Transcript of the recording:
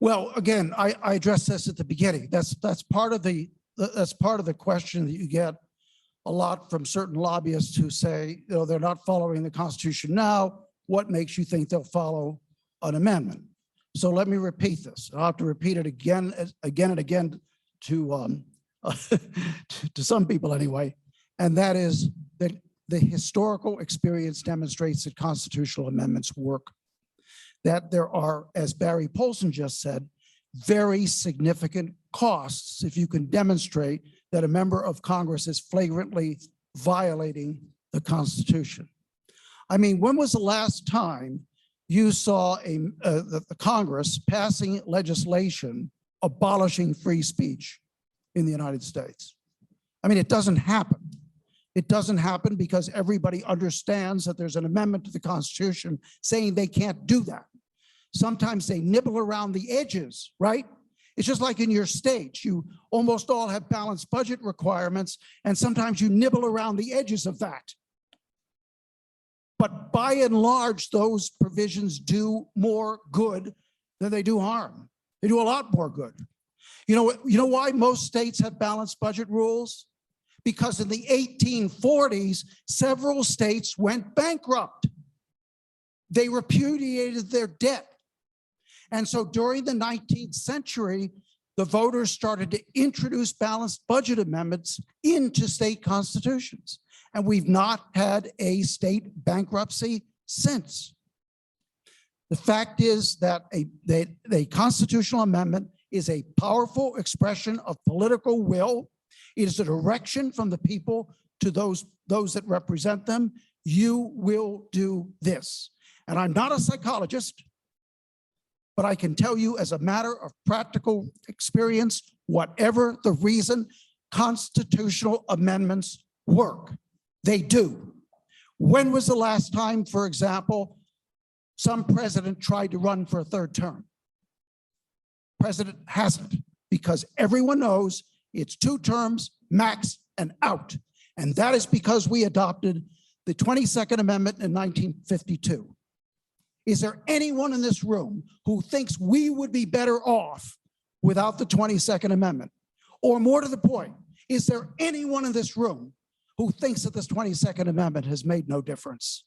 Well, again, I addressed this at the beginning. That's part of the question that you get a lot from certain lobbyists who say, you know, they're not following the Constitution now. What makes you think they'll follow an amendment? So let me repeat this. I'll have to repeat it again and again to to some people anyway, and that is that the historical experience demonstrates that constitutional amendments work. That there are, as Barry Polson just said, very significant costs if you can demonstrate that a member of Congress is flagrantly violating the Constitution. I mean, when was the last time you saw the Congress passing legislation abolishing free speech in the United States? I mean, it doesn't happen. It doesn't happen because everybody understands that there's an amendment to the Constitution saying they can't do that. Sometimes they nibble around the edges, right? It's just like in your states, you almost all have balanced budget requirements, and sometimes you nibble around the edges of that. But by and large, those provisions do more good than they do harm. They do a lot more good. You know why most states have balanced budget rules? Because in the 1840s, several states went bankrupt. They repudiated their debt. And so during the 19th century, the voters started to introduce balanced budget amendments into state constitutions. And we've not had a state bankruptcy since. The fact is that a constitutional amendment is a powerful expression of political will. It is a direction from the people to those that represent them. You will do this. And I'm not a psychologist, but I can tell you as a matter of practical experience, whatever the reason, constitutional amendments work. They do. When was the last time, for example, some president tried to run for a third term? President hasn't, because everyone knows it's 2 terms, max, and out. And that is because we adopted the 22nd Amendment in 1952. Is there anyone in this room who thinks we would be better off without the 22nd Amendment? Or more to the point, is there anyone in this room who thinks that this 22nd Amendment has made no difference?